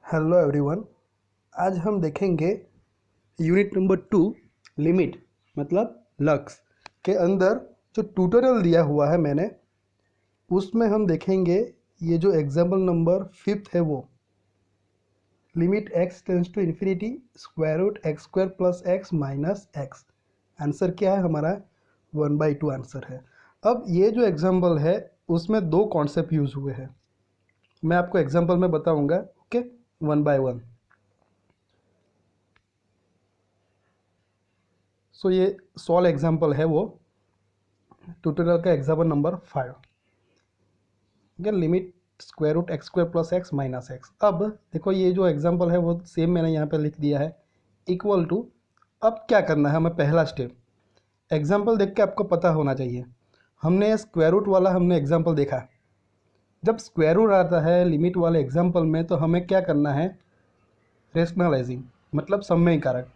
Hello everyone. आज हम देखेंगे यूनिट नंबर 2 लिमिट मतलब लक्स के अंदर जो ट्यूटोरियल दिया हुआ है मैंने, उसमें हम देखेंगे ये जो एग्जाम्पल नंबर 5 है वो limit x tends to infinity square root x square plus X minus X. Answer क्या है हमारा? 1/2 आंसर है। अब ये जो एग्जाम्पल है उसमें दो कॉन्सेप्ट यूज़ हुए हैं, मैं आपको एग्जाम्पल में बताऊंगा। Okay, one by one. So ये सॉल्व एग्जाम्पल है वो ट्यूटोरियल का एग्जाम्पल नंबर 5। ठीक है, limit square root x square plus X minus X. अब देखो ये जो एग्जाम्पल है वो सेम मैंने यहाँ पे लिख दिया है, इक्वल टू। अब क्या करना है हमें? पहला स्टेप, एग्जाम्पल देख के आपको पता होना चाहिए। हमने स्क्वायर रूट वाला हमने एग्जाम्पल देखा, जब स्क्वायर रूट आता है लिमिट वाले एग्जाम्पल में तो हमें क्या करना है? रेशनलाइजिंग मतलब समय कारक।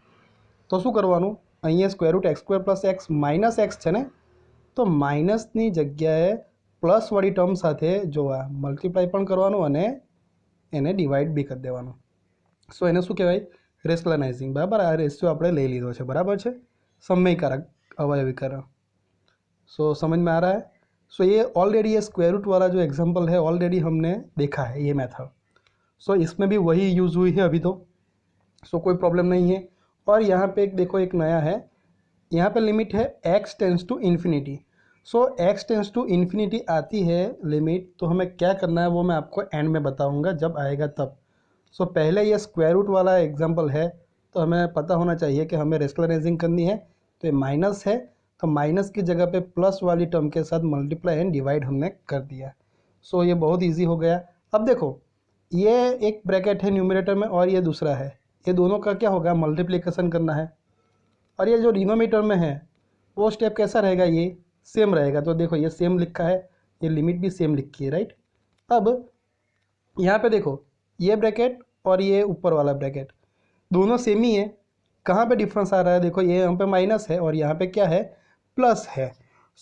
તો શું કરવાનું? અહીંયા square root x square plus x minus x છે ને, તો માઇનસની જગ્યાએ પ્લસવાળી ટર્મ સાથે જોવા મલ્ટીપ્લાય પણ કરવાનું અને એને ડિવાઈડ બી કરી દેવાનું। સો એને શું કહેવાય? રેશનલાઇઝિંગ। બરાબર, આ રેશિયો આપણે લઈ લીધો છે, બરાબર છે, સમયકારક અવયવીકરણ। सो समझ में आ रहा है? सो ये ऑलरेडी ये स्क्वायर रूट वाला जो एग्जांपल है ऑलरेडी हमने देखा है ये मेथड। सो इसमें भी वही यूज़ हुई है अभी तो। सो कोई प्रॉब्लम नहीं है। और यहाँ पे एक देखो, एक नया है, यहाँ पे लिमिट है x tends to infinity. So x tends to infinity आती है लिमिट, तो हमें क्या करना है वो मैं आपको एंड में बताऊंगा जब आएगा तब। सो पहले ये स्क्वायर रूट वाला एग्जांपल है, तो हमें पता होना चाहिए कि हमें रेशनलाइजिंग करनी है। तो ये माइनस है, तो माइनस की जगह पे प्लस वाली टर्म के साथ मल्टीप्लाई एंड डिवाइड हमने कर दिया। सो ये बहुत ईजी हो गया। अब देखो, ये एक ब्रैकेट है न्यूमरेटर में और ये दूसरा है, ये दोनों का क्या होगा? मल्टीप्लिकेशन करना है। और ये जो डिनोमीटर में है वो स्टेप कैसा रहेगा? ये सेम रहेगा। तो देखो ये सेम लिखा है, ये लिमिट भी सेम लिखी है, राइट। अब यहाँ पे देखो, ये ब्रैकेट और ये ऊपर वाला ब्रैकेट दोनों सेम ही है। कहाँ पे डिफरेंस आ रहा है? देखो ये यहाँ पे माइनस है और यहाँ पे क्या है? प्लस है।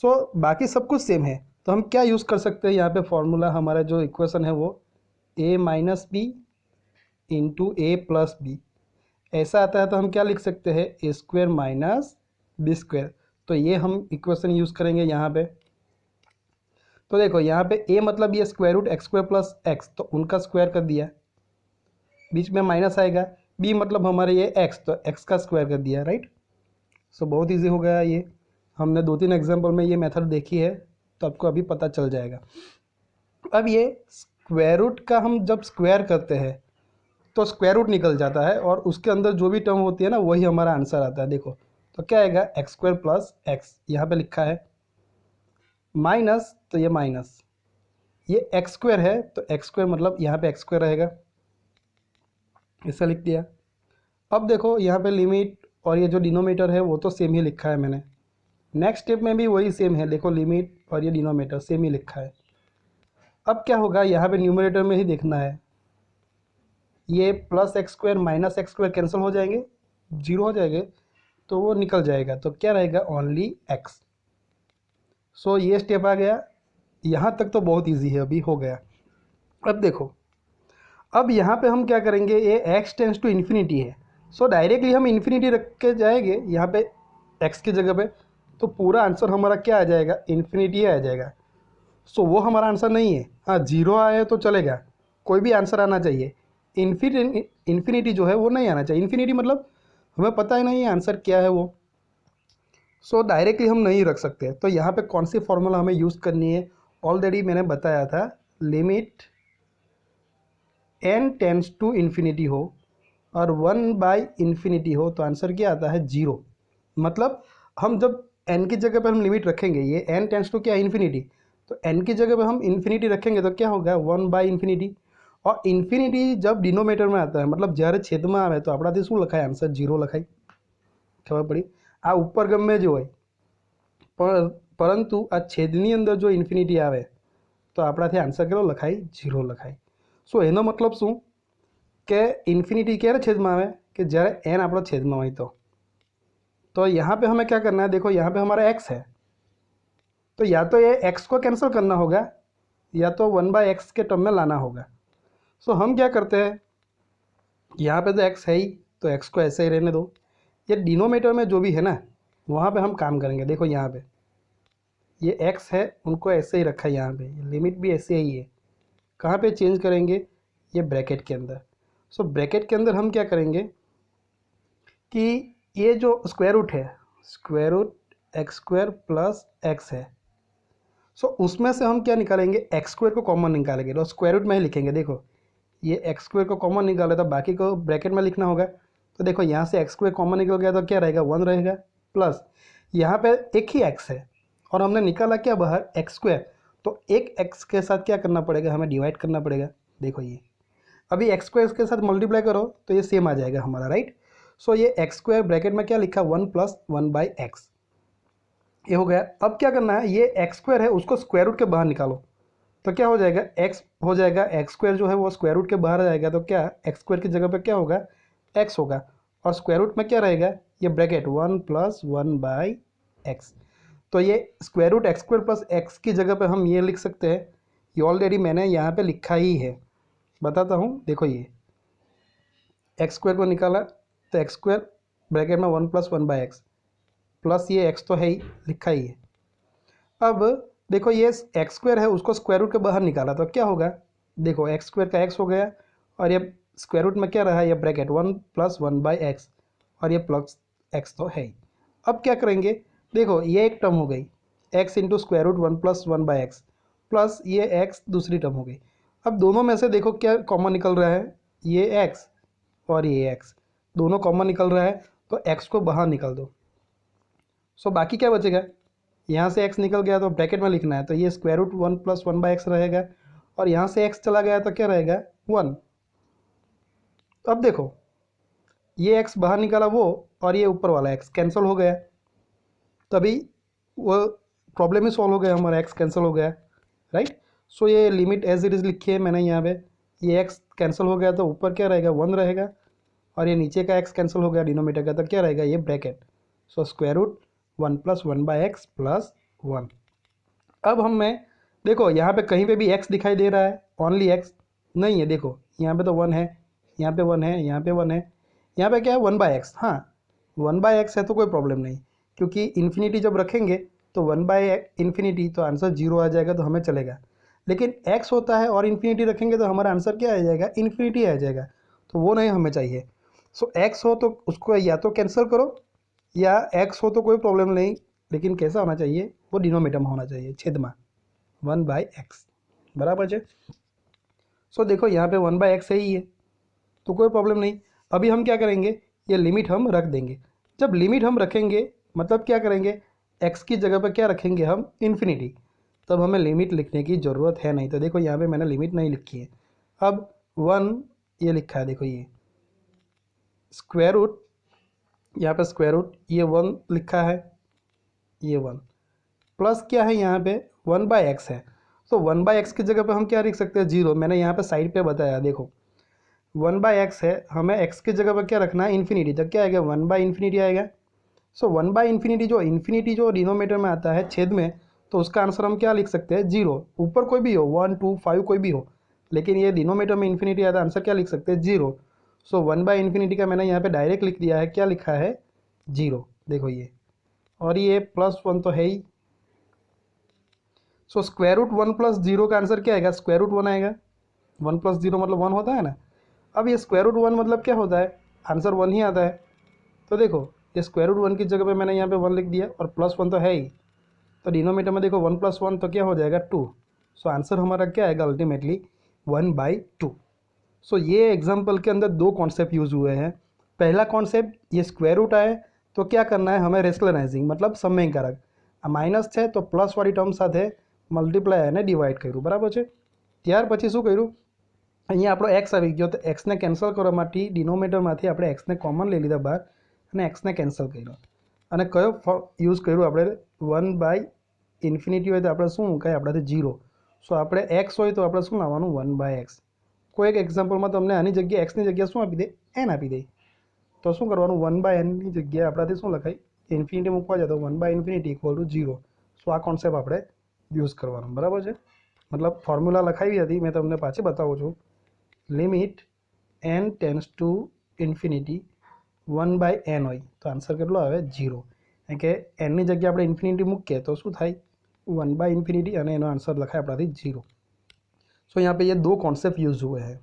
सो बाकी सब कुछ सेम है, तो हम क्या यूज़ कर सकते हैं यहाँ पे? फॉर्मूला हमारा जो इक्वेशन है वो a minus B into A plus B ऐसा आता है। तो हम क्या लिख सकते हैं? A square minus B square. तो ये हम इक्वेशन यूज़ करेंगे यहाँ पे। तो देखो यहाँ पे a मतलब ये square root x square plus X, तो उनका स्क्वायर कर दिया, बीच में माइनस आएगा। b मतलब हमारे ये x, तो x का स्क्वायर कर दिया, राइट। सो बहुत इजी हो गया ये। हमने 2-3 एग्जाम्पल में ये मेथड देखी है, तो आपको अभी पता चल जाएगा। अब ये स्क्वायर रूट का हम जब स्क्वायर करते हैं तो स्क्वायर रूट निकल जाता है और उसके अंदर जो भी टर्म होती है ना वही हमारा आंसर आता है। देखो तो क्या आएगा? एक्स स्क्वायर प्लस एक्स, यहाँ पे लिखा है, माइनस, तो ये माइनस, ये एक्स स्क्वायर है तो एक्स स्क्वायर मतलब यहाँ पे एक्स स्क्वायर रहेगा, ऐसा लिख दिया। अब देखो यहाँ पे लिमिट और ये जो डिनोमीटर है वो तो सेम ही लिखा है मैंने। नेक्स्ट स्टेप में भी वही सेम है, देखो लिमिट और ये डिनोमीटर सेम ही लिखा है। अब क्या होगा? यहाँ पे न्यूमरेटर में ही देखना है, ये plus x square minus x square cancel हो जाएंगे, जीरो हो जाएंगे, तो वो निकल जाएगा। तो क्या रहेगा? Only x. सो ये स्टेप आ गया। यहाँ तक तो बहुत इजी है, अभी हो गया। अब देखो, अब यहाँ पे हम क्या करेंगे? ये एक्स टेंस टू इन्फिनिटी है, सो डायरेक्टली हम इन्फिनिटी रख के जाएंगे यहाँ पे एक्स की जगह पे, तो पूरा आंसर हमारा क्या आ जाएगा? इन्फिनिटी आ जाएगा। सो वो हमारा आंसर नहीं है। हाँ, जीरो आए तो चलेगा, कोई भी आंसर आना चाहिए। इन्फिनिटी जो है वो नहीं आना चाहिए। इन्फिनिटी मतलब हमें पता ही नहीं है आंसर क्या है वो। सो डायरेक्टली हम नहीं रख सकते। तो यहाँ पे कौन सी फॉर्मूला हमें यूज़ करनी है? ऑलरेडी मैंने बताया था, limit n tends to infinity हो और 1/इन्फिनिटी हो तो आंसर क्या आता है? जीरो। मतलब हम जब n की जगह पर हम लिमिट रखेंगे, ये n टेंस टू क्या? इन्फिनिटी, तो n की जगह पर हम इन्फिनिटी रखेंगे तो क्या होगा? 1/इन्फिनिटी। और इन्फिनिटी जब डिनोमीटर में आता है मतलब જ્યારે છેદમાં આવે તો આપણાથી શું લખાય? આન્સર જીરો લખાય। ખબર પડી? આ ઉપર ગમે જે હોય, પરંતુ આ છેદની અંદર જો ઇન્ફિનિટી આવે તો આપણાથી આન્સર કેટલો લખાય? જીરો લખાય। સો એનો મતલબ શું કે ઇન્ફિનિટી ક્યારે છેદમાં આવે? કે જ્યારે n આપણો છેદમાં હોય तो यहाँ पे हमें क्या करना है? देखो यहाँ पे हमारा x है, तो या तो ये x को कैंसिल करना होगा या तो 1/x के टर्म में लाना होगा। सो हम क्या करते हैं? यहाँ पे तो x है ही, तो x को ऐसे ही रहने दो। ये डिनोमीटर में जो भी है ना, वहाँ पे हम काम करेंगे। देखो यहाँ पे ये x है, उनको ऐसे ही रखा है यहाँ पे, लिमिट भी ऐसे ही है। कहाँ पे चेंज करेंगे? ये ब्रैकेट के अंदर। सो ब्रैकेट के अंदर हम क्या करेंगे कि ये जो स्क्वायर रूट है, square root x square plus x है, सो उसमें से हम क्या निकालेंगे? एक्स स्क्वायर को कॉमन निकालेंगे, तो स्क्वायर रूट में ही लिखेंगे। देखो ये एक्स स्क्वायर को कॉमन निकाले तो बाकी को ब्रैकेट में लिखना होगा। तो देखो यहाँ से एक्स स्क्वायर कॉमन निकल गया तो क्या रहेगा? 1 रहेगा, प्लस यहाँ पे एक ही एक्स है और हमने निकाला क्या बाहर? X square. तो एक एक्स के साथ क्या करना पड़ेगा? हमें डिवाइड करना पड़ेगा। देखो ये अभी एक्स स्क्वायर के साथ मल्टीप्लाई करो तो ये सेम आ जाएगा हमारा, राइट। सो ये एक्स स्क्वायर ब्रैकेट में क्या लिखा? 1 + 1/x, ये हो गया। अब क्या करना है? ये एक्स स्क्वायर है उसको स्क्वायर रूट के बाहर निकालो, तो क्या हो जाएगा? एक्स हो जाएगा, एक्स स्क्वायर जो है वो स्क्वायर रूट के बाहर आ जाएगा, तो क्या एक्स स्क्वायर की जगह पे क्या होगा? एक्स होगा, और स्क्वायर रूट में क्या रहेगा? ये ब्रैकेट 1 + 1/x। तो ये square root x square plus x की जगह पे हम ये लिख सकते हैं, ये ऑलरेडी मैंने यहाँ पे लिखा ही है, बताता हूँ। देखो ये एक्स स्क्वायर को निकाला तो एक्स स्क्वायर ब्रैकेट में 1 + 1/x, प्लस ये एक्स तो है ही, लिखा ही है। अब देखो ये एक्स स्क्वायर है उसको स्क्वायर रूट के बाहर निकाला तो क्या होगा? देखो एक्स स्क्वायर का एक्स हो गया, और ये स्क्वायर रूट में क्या रहा? ये ब्रैकेट 1 + 1/x, और ये प्लस एक्स तो है ही। अब क्या करेंगे? देखो ये एक टर्म हो गई, x into square root 1 + 1/x, plus ये एक्स दूसरी टर्म हो गई। अब दोनों में से देखो क्या कॉमन निकल रहा है? ये एक्स और ये एक्स दोनों कॉमन निकल रहा है, तो एक्स को बाहर निकाल दो। सो बाकी क्या बचेगा? यहाँ से x निकल गया तो ब्रैकेट में लिखना है, तो ये स्क्वायर रूट 1 + 1/x रहेगा, और यहाँ से x चला गया तो क्या रहेगा? 1। अब देखो ये x बाहर निकाला वो, और ये ऊपर वाला x कैंसिल हो गया, तभी वो प्रॉब्लम ही सॉल्व हो गया, हमारा x कैंसिल हो गया, राइट। सो ये लिमिट एज इट इज़ लिखी है मैंने यहाँ पे, ये x कैंसिल हो गया तो ऊपर क्या रहेगा? 1 रहेगा, और ये नीचे का x कैंसिल हो गया डिनोमीटर का, तो क्या रहेगा? ये bracket. So square root 1 + 1/x plus 1। अब मैं देखो यहाँ पे कहीं पे भी x दिखाई दे रहा है? ओनली x नहीं है। देखो यहाँ पे तो 1 है, यहाँ पे 1 है, यहाँ पे 1 है, यहाँ पे क्या है? 1/x। हाँ 1/x है तो कोई प्रॉब्लम नहीं, क्योंकि इन्फिनिटी जब रखेंगे तो 1/∞ तो आंसर 0 आ जाएगा, तो हमें चलेगा। लेकिन x होता है और इन्फिनिटी रखेंगे तो हमारा आंसर क्या आ जाएगा? इन्फिनिटी आ जाएगा, तो वो नहीं हमें चाहिए। सो x हो तो उसको या तो कैंसिल करो, या x हो तो कोई प्रॉब्लम नहीं, लेकिन कैसा होना चाहिए? वो डिनोमीटर में होना चाहिए, छेद में 1/x, बराबर है। सो देखो यहाँ पे 1/x ही है, तो कोई प्रॉब्लम नहीं। अभी हम क्या करेंगे? ये लिमिट हम रख देंगे। जब लिमिट हम रखेंगे मतलब क्या करेंगे? x की जगह पर क्या रखेंगे हम? इन्फिनिटी। तब हमें लिमिट लिखने की ज़रूरत है नहीं, तो देखो यहाँ पे मैंने लिमिट नहीं लिखी है। अब 1 ये लिखा है, देखो ये स्क्वायर रूट, यहाँ पे स्क्वायर रूट ये 1 लिखा है, ये 1 प्लस क्या है यहाँ पे? 1/x है, तो 1/x की जगह पे हम क्या लिख सकते हैं? 0। मैंने यहाँ पे साइड पे बताया, देखो 1/x है, हमें x की जगह पर क्या रखना है? इन्फिनिटी। तो क्या आएगा? 1/∞ आएगा। सो 1/∞ जो डिनोमीटर में आता है छेद में, तो उसका आंसर हम क्या लिख सकते हैं? 0। ऊपर कोई भी हो, 1 2 5 कोई भी हो, लेकिन ये डिनोमीटर में इन्फिनिटी आता है, आंसर क्या लिख सकते हैं? 0। सो 1/∞ का मैंने यहाँ पे डायरेक्ट लिख दिया है, क्या लिखा है? 0। देखो ये, और ये +1 तो है ही। सो स्क्वायर रूट 1 + 0 का आंसर क्या आएगा? स्क्वायर रूट 1 आएगा। 1 + 0 मतलब 1 होता है ना। अब ये स्क्वायर रूट 1 मतलब क्या होता है? आंसर 1 ही आता है। तो देखो ये स्क्वायर रूट 1 की जगह पे मैंने यहाँ पे 1 लिख दिया, और +1 तो है ही, तो डिनोमीटर में देखो 1 + 1 तो क्या हो जाएगा? 2। सो आंसर हमारा क्या आएगा? अल्टीमेटली 1/2। सो ये एग्जाम्पल के अंदर दो कॉन्सेप्ट यूज़ हुए हैं। पहला कॉन्सेप्ट, ये स्क्वायर रूट आए तो क्या करना है हमें? रेशनलाइजिंग मतलब समय कारक, माइनस है तो प्लस वाली टर्म साथ मल्टीप्लाय અને ડિવાઈડ કર્યું, બરાબર છે। ત્યાર પછી શું કર્યું? અહીંયા આપણો એક્સ આવી ગયો, તો એક્સને કેન્સલ કરવા માટે ડિનોમિનેટરમાંથી આપણે એક્સને કોમન લઈ લીધા બહાર, અને એક્સને કેન્સલ કર્યો, અને કયો યુઝ કર્યું આપણે? 1/∞ હોય તો આપણે શું મુકાય? આપણાથી 0। સો આપણે એક્સ હોય તો આપણે શું લાવવાનું? 1/x। કોઈ એક એક્ઝામ્પલમાં તમને આની જગ્યાએ એક્સની જગ્યાએ શું આપી દે? એન આપી દે, તો શું કરવાનું? 1/nની જગ્યાએ આપણાથી શું લખાય? ઇન્ફિનિટી મૂકવા જાય તો 1/∞ = 0। સો આ કોન્સેપ્ટ આપણે યુઝ કરવાનો, બરાબર છે। मतलब फॉर्म्यूला लखावी थी, मैं तमने पाछी बताऊँ छूँ। Limit n tends to infinity 1/n હોય તો આન્સર કેટલો આવે 0. કારણ કે એનની જગ્યાએ આપણે ઇન્ફિનિટી મૂકીએ તો શું થાય 1/∞ અને એનો આન્સર લખાય આપણાથી 0. सो यहाँ पे ये दो कॉन्सेप्ट यूज हुए हैं.